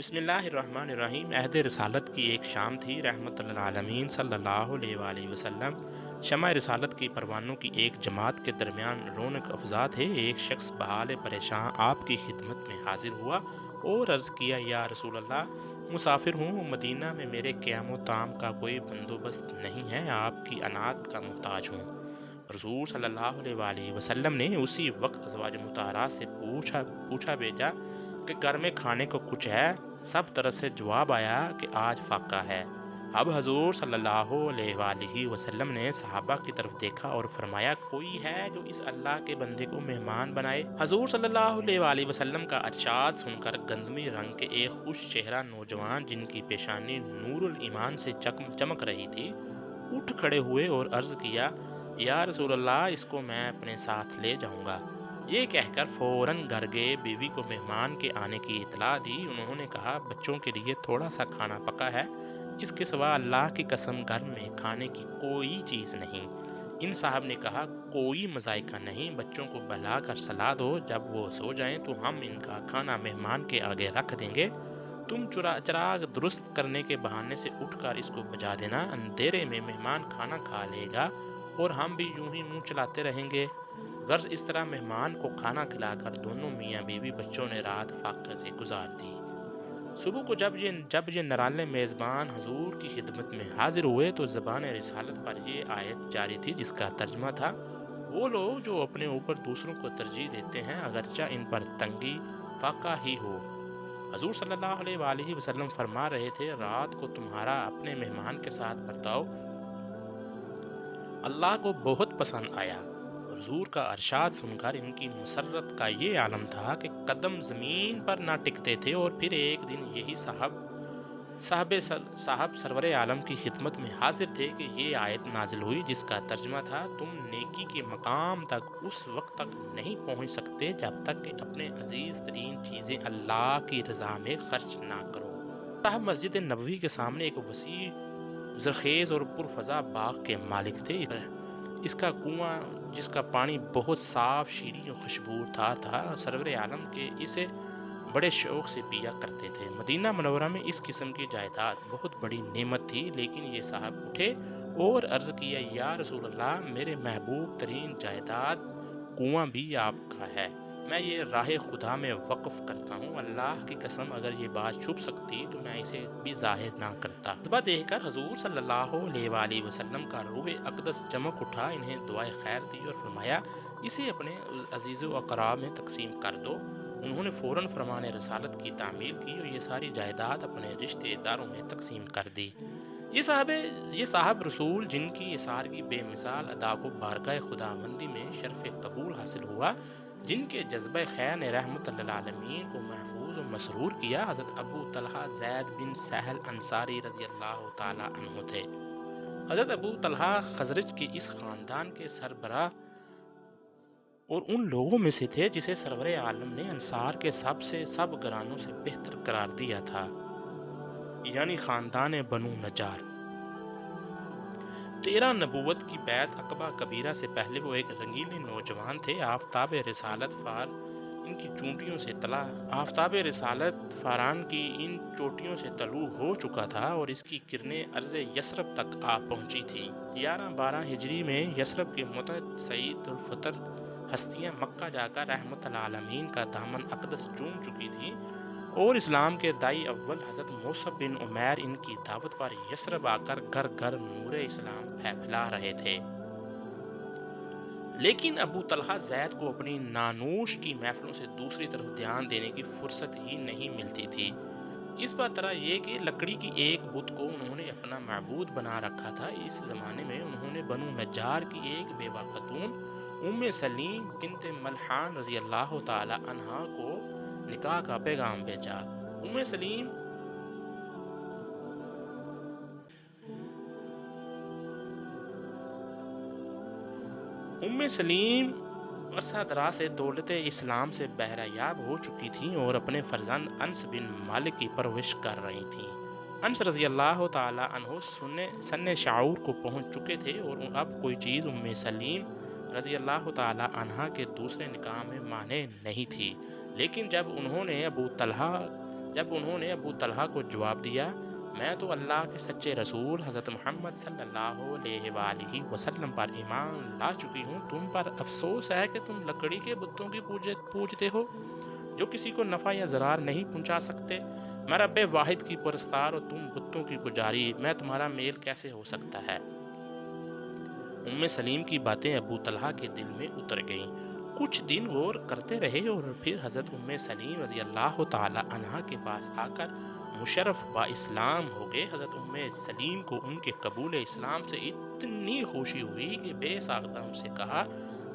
بسم اللہ الرحمن الرحیم۔ عہد رسالت کی ایک شام تھی۔ رحمت للعالمین صلی اللہ علیہ وآلہ وسلم شمع رسالت کی پروانوں کی ایک جماعت کے درمیان رونق افزا تھے۔ ایک شخص بحال پریشان آپ کی خدمت میں حاضر ہوا اور عرض کیا، یا رسول اللہ، مسافر ہوں، مدینہ میں میرے قیام و طعام کا کوئی بندوبست نہیں ہے، آپ کی عنایت کا محتاج ہوں۔ رسول صلی اللہ علیہ وآلہ وسلم نے اسی وقت ازواج مطہرات سے پوچھا بھیجا کہ گھر میں کھانے کو کچھ ہے؟ سب طرح سے جواب آیا کہ آج فاقہ ہے۔ اب حضور صلی اللہ علیہ وآلہ وسلم نے صحابہ کی طرف دیکھا اور فرمایا، کوئی ہے جو اس اللہ کے بندے کو مہمان بنائے؟ حضور صلی اللہ علیہ وآلہ وسلم کا ارشاد سن کر گندمی رنگ کے ایک خوش چہرہ نوجوان، جن کی پیشانی نور الایمان سے چمک رہی تھی، اٹھ کھڑے ہوئے اور عرض کیا، یا رسول اللہ، اس کو میں اپنے ساتھ لے جاؤں گا۔ یہ کہہ کر فوراً گھر گئے، بیوی کو مہمان کے آنے کی اطلاع دی۔ انہوں نے کہا، بچوں کے لیے تھوڑا سا کھانا پکا ہے، اس کے سوا اللہ کی قسم گھر میں کھانے کی کوئی چیز نہیں۔ ان صاحب نے کہا، کوئی مذائقہ نہیں، بچوں کو بلا کر سلا دو، جب وہ سو جائیں تو ہم ان کا کھانا مہمان کے آگے رکھ دیں گے۔ تم چراغ درست کرنے کے بہانے سے اٹھ کر اس کو بجھا دینا، اندھیرے میں مہمان کھانا کھا لے گا اور ہم بھی یوں ہی منہ چلاتے رہیں گے۔ غرض اس طرح مہمان کو کھانا کھلا کر دونوں میاں بیوی بچوں نے رات فاقے سے گزار دی۔ صبح کو جب یہ نرالے میزبان حضور کی خدمت میں حاضر ہوئے تو زبان رسالت پر یہ آیت جاری تھی، جس کا ترجمہ تھا، وہ لوگ جو اپنے اوپر دوسروں کو ترجیح دیتے ہیں، اگرچہ ان پر تنگی فاقہ ہی ہو۔ حضور صلی اللہ علیہ وآلہ وسلم فرما رہے تھے، رات کو تمہارا اپنے مہمان کے ساتھ برتاؤ اللہ کو بہت پسند آیا۔ حضور کا ارشاد سن کر ان کی مسرت کا یہ عالم تھا کہ قدم زمین پر نہ ٹکتے تھے، اور پھر ایک دن یہی صاحب سرور عالم کی خدمت میں حاضر تھے کہ یہ آیت نازل ہوئی، جس کا ترجمہ تھا، تم نیکی کے مقام تک اس وقت تک نہیں پہنچ سکتے جب تک کہ اپنے عزیز ترین چیزیں اللہ کی رضا میں خرچ نہ کرو۔ صاحب مسجد نبوی کے سامنے ایک وسیع، زرخیز اور پرفضا باغ کے مالک تھے۔ اس کا کنواں، جس کا پانی بہت صاف، شیریں اور خوشبو تھا، سرور عالم کے اسے بڑے شوق سے پیا کرتے تھے۔ مدینہ منورہ میں اس قسم کی جائیداد بہت بڑی نعمت تھی، لیکن یہ صاحب اٹھے اور عرض کیا، یا رسول اللہ، میرے محبوب ترین جائیداد کنواں بھی آپ کا ہے، میں یہ راہ خدا میں وقف کرتا ہوں۔ اللہ کی قسم اگر یہ بات چھپ سکتی تو میں اسے بھی ظاہر نہ کرتا۔ جذبہ دیکھ کر حضور صلی اللہ علیہ وآلہ وسلم کا روح اقدس چمک اٹھا، انہیں دعائے خیر دی اور فرمایا، اسے اپنے عزیز و اقربا میں تقسیم کر دو۔ انہوں نے فوراً فرمان رسالت کی تعمیل کی اور یہ ساری جائیداد اپنے رشتہ داروں میں تقسیم کر دی۔ یہ صاحب رسول، جن کی اثار کی بے مثال ادا کو بارگاہ خداوندی میں شرف قبول حاصل ہوا، جن کے جذبہ خیر نے رحمت للعالمین کو محفوظ و مسرور کیا، حضرت ابو طلحہ زید بن سہل انصاری رضی اللہ تعالی عنہ تھے۔ حضرت ابو طلحہ خزرج کے اس خاندان کے سربراہ اور ان لوگوں میں سے تھے جسے سرور عالم نے انصار کے سب گھرانوں سے بہتر قرار دیا تھا، یعنی خاندان بنو نجار۔ 13 نبوت کی بیعت عقبہ کبیرہ سے پہلے وہ ایک رنگیلے نوجوان تھے۔ آفتاب رسالت فاران کی ان چوٹیوں سے طلوع ہو چکا تھا اور اس کی کرنیں ارض یثرب تک آ پہنچی تھی۔ 11-12 ہجری میں یثرب کے متحد سعید الفطر ہستیاں مکہ جا کر رحمت العالمین کا دامن اقدس چوم چکی تھیں، اور اسلام کے دائی اول حضرت مصعب بن عمیر ان کی دعوت پر یثرب آ کر گھر گھر نور اسلام پھیلا رہے تھے۔ لیکن ابو طلحہ زید کو اپنی نانوش کی محفلوں سے دوسری طرف دھیان دینے کی فرصت ہی نہیں ملتی تھی۔ اس بات طرح یہ کہ لکڑی کی ایک بت کو انہوں نے اپنا معبود بنا رکھا تھا۔ اس زمانے میں انہوں نے بنو نجار کی ایک بیوہ خاتون ام سلیم بنت ملحان رضی اللہ تعالی عنہا کو نکاح کا پیغام بھیجا۔ ام سلیم عرصہ دراز سے دولت اسلام سے بہرہ یاب ہو چکی تھیں اور اپنے فرزند انس بن مالک کی پرورش کر رہی تھیں۔ انس رضی اللہ تعالی عنہ سن شعور کو پہنچ چکے تھے اور اب کوئی چیز ام سلیم رضی اللہ تعالی عنہا کے دوسرے نکاح میں مانع نہیں تھی۔ لیکن جب انہوں نے ابو طلحہ جب انہوں نے ابو طلحہ کو جواب دیا میں تو اللہ کے سچے رسول حضرت محمد صلی اللہ علیہ وآلہ وسلم پر ایمان لا چکی ہوں، تم پر افسوس ہے کہ تم لکڑی کے بتوں کی پوجتے ہو جو کسی کو نفع یا ضرار نہیں پہنچا سکتے۔ میں رب واحد کی پرستار اور تم بتوں کی پجاری، میں تمہارا میل کیسے ہو سکتا ہے؟ ام سلیم کی باتیں ابو طلحہ کے دل میں اتر گئیں۔ کچھ دن غور کرتے رہے اور پھر حضرت ام سلیم رضی اللہ تعالی عنہا کے پاس آ کر مشرف با اسلام ہو گئے۔ حضرت ام سلیم کو ان کے قبول اسلام سے اتنی خوشی ہوئی کہ بے ساختہ ان سے کہا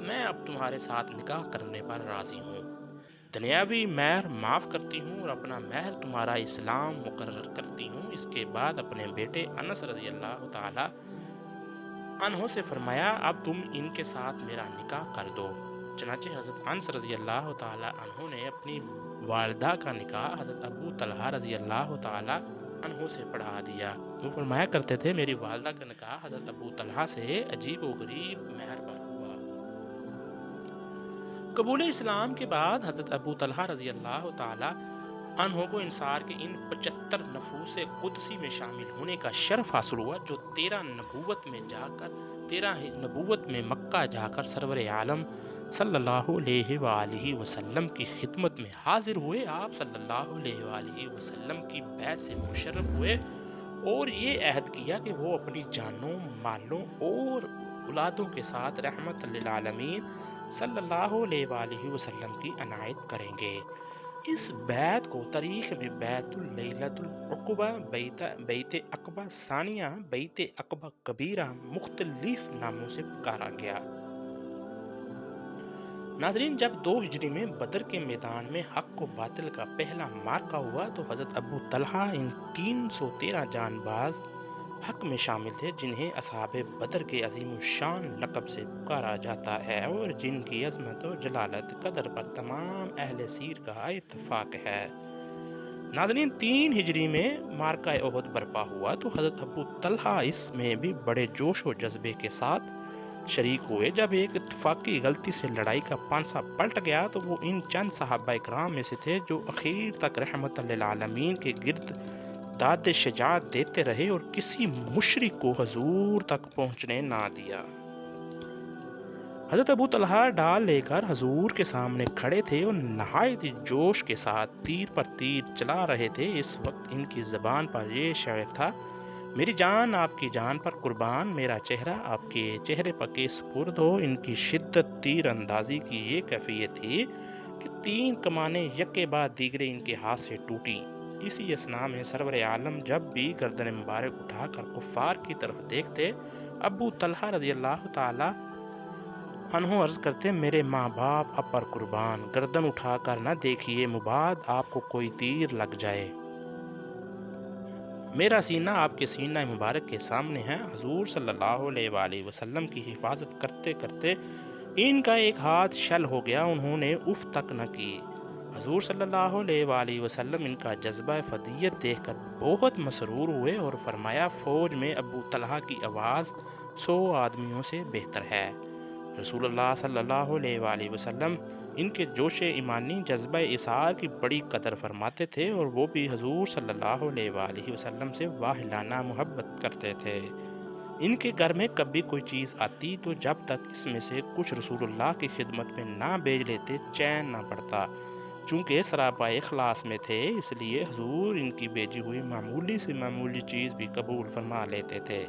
میں اب تمہارے ساتھ نکاح کرنے پر راضی ہوں، دنیاوی مہر معاف کرتی ہوں اور اپنا مہر تمہارا اسلام مقرر کرتی ہوں۔ اس کے بعد اپنے بیٹے انس رضی اللہ تعالی عنہ سے فرمایا اب تم ان کے ساتھ میرا نکاح کر دو۔ چنانچہ حضرت انس رضی اللہ تعالی عنہ نے اپنی والدہ کا نکاح حضرت ابو طلحہ رضی اللہ تعالی عنہ سے پڑھا دیا۔ وہ فرمایا کرتے تھے میری والدہ کا نکاح حضرت ابو طلحہ سے عجیب و غریب مہر پر ہوا۔ قبول اسلام کے بعد حضرت ابو طلحہ رضی اللہ تعالی عنہ کو انصار کے ان 75 نفوس قدسی میں شامل ہونے کا شرف حاصل ہوا جو 13 نبوت میں مکہ جا کر سرور عالم صلی اللہ علیہ وآلہ وسلم کی خدمت میں حاضر ہوئے۔ آپ صلی اللہ علیہ وآلہ وسلم کی بیعت سے مشرف ہوئے اور یہ عہد کیا کہ وہ اپنی جانوں، مالوں اور اولادوں کے ساتھ رحمت للعالمین صلی اللہ علیہ وآلہ وسلم کی عنایت کریں گے۔ اس بیعت کو تاریخ میں بیعت لیلۃ العقبہ، بیعت عقبہ ثانیہ، بیعت عقبہ کبیرہ مختلف ناموں سے پکارا گیا۔ ناظرین، جب 2 ہجری میں بدر کے میدان میں حق و باطل کا پہلا معرکہ ہوا تو حضرت ابو طلحہ ان 313 جان باز حق میں شامل تھے جنہیں اصحاب بدر کے عظیم الشان لقب سے پکارا جاتا ہے اور جن کی عظمت و جلالت قدر پر تمام اہل سیر کا اتفاق ہے۔ ناظرین، 3 ہجری میں معرکہ احد برپا ہوا تو حضرت ابو طلحہ اس میں بھی بڑے جوش و جذبے کے ساتھ شریک ہوئے۔ جب ایک اتفاقی غلطی سے لڑائی کا پانسا پلٹ گیا تو وہ ان چند صحابہ اکرام میں سے تھے جو اخیر تک رحمت للعالمین کے گرد داد شجاعت دیتے رہے اور کسی مشرک کو حضور تک پہنچنے نہ دیا۔ حضرت ابو طلحہ ڈال لے کر حضور کے سامنے کھڑے تھے اور نہایت جوش کے ساتھ تیر پر تیر چلا رہے تھے۔ اس وقت ان کی زبان پر یہ شعر تھا میری جان آپ کی جان پر قربان، میرا چہرہ آپ کے چہرے پر کے سپرد ہو۔ ان کی شدت تیر اندازی کی یہ کیفیت تھی کہ 3 کمانیں یکے بعد دیگرے ان کے ہاتھ سے ٹوٹی۔ اسی اثناء میں سرور عالم جب بھی گردن مبارک اٹھا کر کفار کی طرف دیکھتے ابو طلحہ رضی اللہ تعالی عنہ عرض کرتے میرے ماں باپ اب پر قربان، گردن اٹھا کر نہ دیکھیے مباد آپ کو کوئی تیر لگ جائے، میرا سینہ آپ کے سینہ مبارک کے سامنے ہے۔ حضور صلی اللہ علیہ وآلہ وسلم کی حفاظت کرتے کرتے ان کا ایک ہاتھ شل ہو گیا، انہوں نے اف تک نہ کی۔ حضور صلی اللہ علیہ وآلہ وسلم ان کا جذبہ فدیت دیکھ کر بہت مسرور ہوئے اور فرمایا فوج میں ابو طلحہ کی آواز 100 آدمیوں سے بہتر ہے۔ رسول اللہ صلی اللہ علیہ وآلہ وسلم ان کے جوش ایمانی جذبہ اثار کی بڑی قدر فرماتے تھے اور وہ بھی حضور صلی اللہ علیہ وآلہ وسلم سے واہلانہ محبت کرتے تھے۔ ان کے گھر میں کبھی کوئی چیز آتی تو جب تک اس میں سے کچھ رسول اللہ کی خدمت میں نہ بھیج لیتے چین نہ پڑتا۔ چونکہ سراپا اخلاص میں تھے اس لیے حضور ان کی بھیجی ہوئی معمولی سے معمولی چیز بھی قبول فرما لیتے تھے۔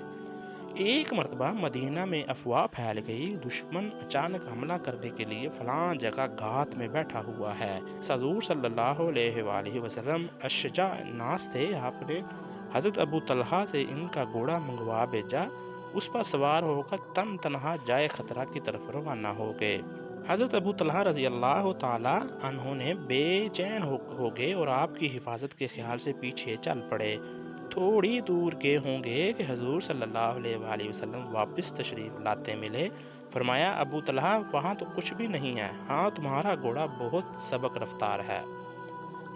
ایک مرتبہ مدینہ میں افواہ پھیل گئی دشمن اچانک حملہ کرنے کے لیے فلاں جگہ گھات میں بیٹھا ہوا ہے۔ حضور صلی اللہ علیہ وآلہ وسلم اشجاع ناس تھے، آپ نے حضرت ابو طلحہ سے ان کا گھوڑا منگوا بھیجا، اس پر سوار ہو کر تنہا جائے خطرہ کی طرف روانہ ہو گئے۔ حضرت ابو طلحہ رضی اللہ تعالی عنہ نے بے چین ہو گئے اور آپ کی حفاظت کے خیال سے پیچھے چل پڑے۔ تھوڑی دور گئے ہوں گے کہ حضور صلی اللہ علیہ وآلہ وسلم واپس تشریف لاتے ملے۔ فرمایا ابو طلحہ وہاں تو کچھ بھی نہیں ہے، ہاں تمہارا گھوڑا بہت سبک رفتار ہے۔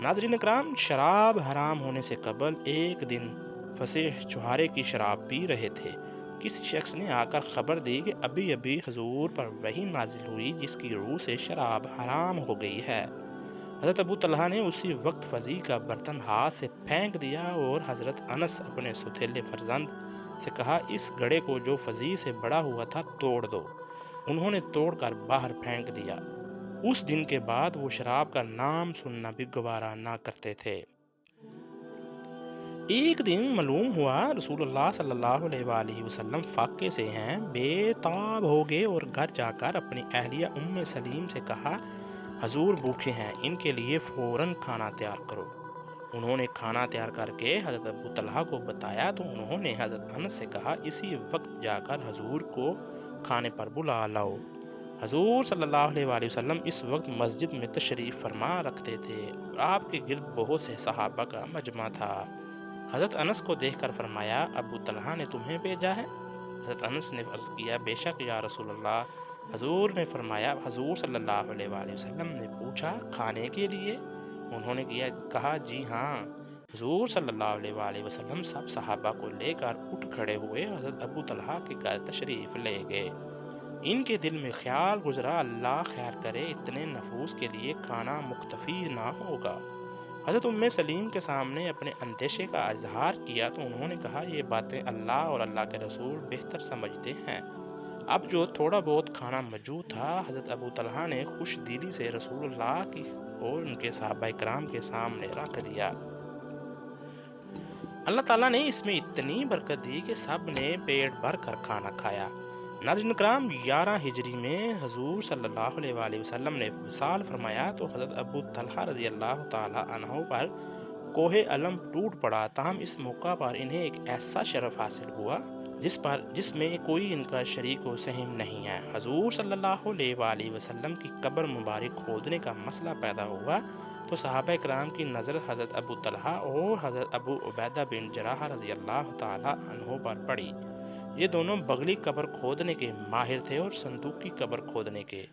ناظرین اکرام، شراب حرام ہونے سے قبل ایک دن فصیح چوہارے کی شراب پی رہے تھے، کسی شخص نے آ کر خبر دی کہ ابھی حضور پر وحی نازل ہوئی جس کی روح سے شراب حرام ہو گئی ہے۔ حضرت ابو طلحہ نے اسی وقت فضی کا برتن ہاتھ سے پھینک دیا اور حضرت انس اپنے سوتیلے فرزند سے کہا اس گڑھے کو جو فضی سے بڑا ہوا تھا توڑ دو۔ انہوں نے توڑ کر باہر پھینک دیا۔ اس دن کے بعد وہ شراب کا نام سننا بھی گوارا نہ کرتے تھے۔ ایک دن معلوم ہوا رسول اللہ صلی اللہ علیہ وآلہ وسلم فاقے سے ہیں، بے تاب ہو گئے اور گھر جا کر اپنی اہلیہ ام سلیم سے کہا حضور بھوکے ہیں، ان کے لیے فوراً کھانا تیار کرو۔ انہوں نے کھانا تیار کر کے حضرت ابو طلحہ کو بتایا تو انہوں نے حضرت انس سے کہا اسی وقت جا کر حضور کو کھانے پر بلا لاؤ۔ حضور صلی اللہ علیہ وآلہ وسلم اس وقت مسجد میں تشریف فرما رکھتے تھے اور آپ کے گرد بہت سے صحابہ کا مجمع تھا۔ حضرت انس کو دیکھ کر فرمایا ابو طلحہ نے تمہیں بھیجا ہے؟ حضرت انس نے عرض کیا بے شک یا رسول اللہ۔ حضور نے فرمایا حضور صلی اللہ علیہ وآلہ وسلم نے پوچھا کھانے کے لیے؟ انہوں نے کہا جی ہاں۔ حضور صلی اللہ علیہ وآلہ وسلم سب صحابہ کو لے کر اٹھ کھڑے ہوئے حضرت ابو طلحہ کے گھر تشریف لے گئے۔ ان کے دل میں خیال گزرا اللہ خیر کرے اتنے نفوس کے لیے کھانا مکتفی نہ ہوگا۔ حضرت ام سلیم کے سامنے اپنے اندیشے کا اظہار کیا تو انہوں نے کہا یہ باتیں اللہ اور اللہ کے رسول بہتر سمجھتے ہیں۔ اب جو تھوڑا بہت کھانا موجود تھا حضرت ابو طلحہ نے خوش دلی سے رسول اللہ کی اور ان کے صحابہ کرام کے سامنے رکھ دیا۔ اللہ تعالیٰ نے اس میں اتنی برکت دی کہ سب نے پیٹ بھر کر کھانا کھایا۔ ناظرین کرام 11 ہجری میں حضور صلی اللہ علیہ وآلہ وسلم نے وصال فرمایا تو حضرت ابو طلحہ رضی اللہ تعالیٰ عنہ پر کوہ علم ٹوٹ پڑا، تاہم اس موقع پر انہیں ایک ایسا شرف حاصل ہوا جس میں کوئی ان کا شریک و سہیم نہیں ہے۔ حضور صلی اللہ علیہ وآلہ وسلم کی قبر مبارک کھودنے کا مسئلہ پیدا ہوا تو صحابہ کرام کی نظر حضرت ابو طلحہ اور حضرت ابو عبیدہ بن جراح رضی اللہ تعالیٰ عنہ پر پڑی۔ یہ دونوں بغلی قبر کھودنے کے ماہر تھے اور صندوقی قبر کھودنے کے۔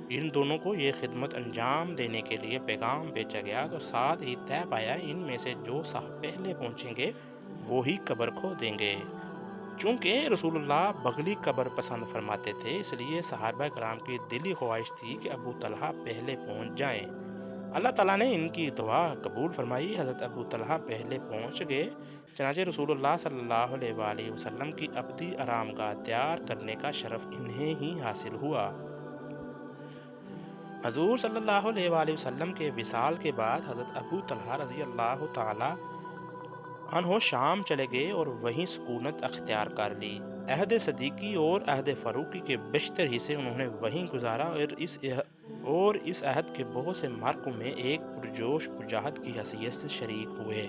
ان دونوں کو یہ خدمت انجام دینے کے لیے پیغام بھیجا گیا تو ساتھ ہی طے پایا ان میں سے جو پہلے پہنچیں گے وہی قبر کھودیں گے۔ چونکہ رسول اللہ بغلی قبر پسند فرماتے تھے اس لیے صحابہ کرام کی دلی خواہش تھی کہ ابو طلحہ پہلے پہنچ جائیں۔ اللہ تعالیٰ نے ان کی دعا قبول فرمائی، حضرت ابو طلحہ پہلے پہنچ گئے۔ چنانچہ رسول اللہ صلی اللہ علیہ وآلہ وسلم کی ابدی آرامگاہ تیار کرنے کا شرف انہیں ہی حاصل ہوا۔ حضور صلی اللہ علیہ وآلہ وسلم کے وصال کے بعد حضرت ابو طلحہ رضی اللہ تعالیٰ عنہ شام چلے گئے اور وہیں سکونت اختیار کر لی۔ عہد صدیقی اور عہد فاروقی کے بیشتر حصے انہوں نے وہیں گزارا اور اس عہد کے بہت سے معرکوں میں ایک پرجوش مجاہد کی حیثیت سے شریک ہوئے۔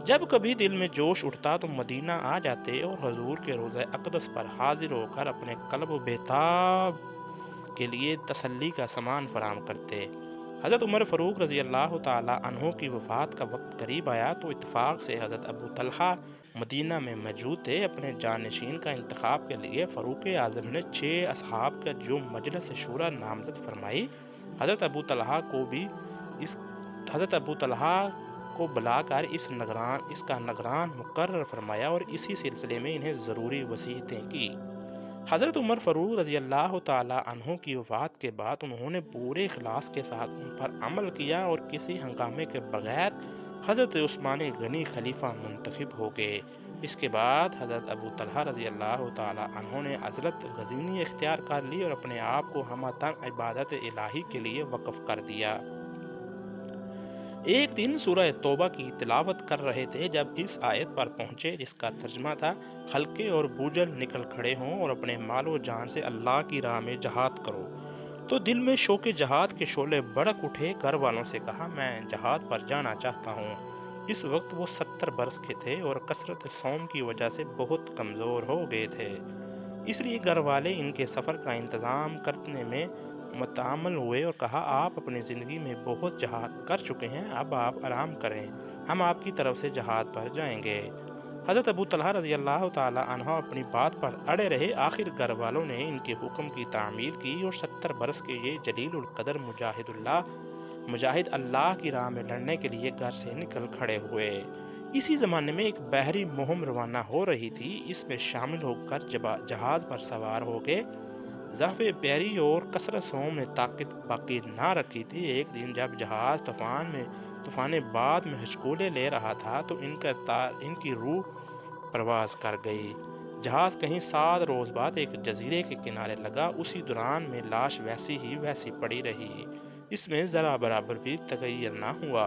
جب کبھی دل میں جوش اٹھتا تو مدینہ آ جاتے اور حضور کے روضہ اقدس پر حاضر ہو کر اپنے قلب و بیتاب کے لیے تسلی کا سامان فراہم کرتے۔ حضرت عمر فاروق رضی اللہ تعالیٰ عنہ کی وفات کا وقت قریب آیا تو اتفاق سے حضرت ابو طلحہ مدینہ میں موجود تھے۔ اپنے جانشین کا انتخاب کے لیے فاروق اعظم نے 6 اصحاب کا جو مجلس شورا نامزد فرمائی، حضرت ابو طلحہ کو بلا کر اس کا نگران مقرر فرمایا اور اسی سلسلے میں انہیں ضروری وصیتیں کی۔ حضرت عمر فاروق رضی اللہ تعالیٰ عنہ کی وفات کے بعد انہوں نے پورے اخلاص کے ساتھ ان پر عمل کیا اور کسی ہنگامے کے بغیر حضرت عثمان غنی خلیفہ منتخب ہو گئے۔ اس کے بعد حضرت ابو طلحہ رضی اللہ تعالیٰ عنہ نے عزلت غزینی اختیار کر لی اور اپنے آپ کو ہمہ تن عبادت الہی کے لیے وقف کر دیا۔ ایک دن سورہ توبہ کی تلاوت کر رہے تھے جب اس آیت پر پہنچے جس کا ترجمہ تھا خلقے اور بوجھل نکل کھڑے ہوں اور اپنے مال و جان سے اللہ کی راہ میں جہاد کرو، تو دل میں شوق جہاد کے شعلے بھڑک اٹھے۔ گھر والوں سے کہا میں جہاد پر جانا چاہتا ہوں۔ اس وقت وہ 70 برس کے تھے اور کثرت صوم کی وجہ سے بہت کمزور ہو گئے تھے، اس لیے گھر والے ان کے سفر کا انتظام کرنے میں متعامل ہوئے اور کہا آپ اپنی زندگی میں بہت جہاد کر چکے ہیں، اب آپ آرام کریں، ہم آپ کی طرف سے جہاد پر جائیں گے۔ حضرت ابو طلحہ رضی اللہ تعالیٰ عنہ اپنی بات پر اڑے رہے۔ آخر گھر والوں نے ان کے حکم کی تعمیل کی اور 70 برس کے یہ جلیل القدر مجاہد اللہ کی راہ میں لڑنے کے لیے گھر سے نکل کھڑے ہوئے۔ اسی زمانے میں ایک بحری مہم روانہ ہو رہی تھی، اس میں شامل ہو کر جہاز پر سوار ہو گئے ضعف پیری اور کثرت سوم نے طاقت باقی نہ رکھی تھی۔ ایک دن جب جہاز طوفان بعد میں ہچکولے لے رہا تھا تو ان کی روح پرواز کر گئی۔ جہاز کہیں 7 روز بعد ایک جزیرے کے کنارے لگا۔ اسی دوران میں لاش ویسی ہی ویسی پڑی رہی، اس میں ذرا برابر بھی تغیر نہ ہوا۔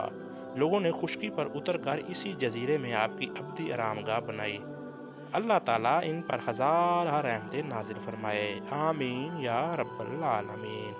لوگوں نے خشکی پر اتر کر اسی جزیرے میں آپ کی ابدی آرام گاہ بنائی۔ اللہ تعالیٰ ان پر ہزارہ رحمتیں نازل فرمائے، آمین یا رب العالمین۔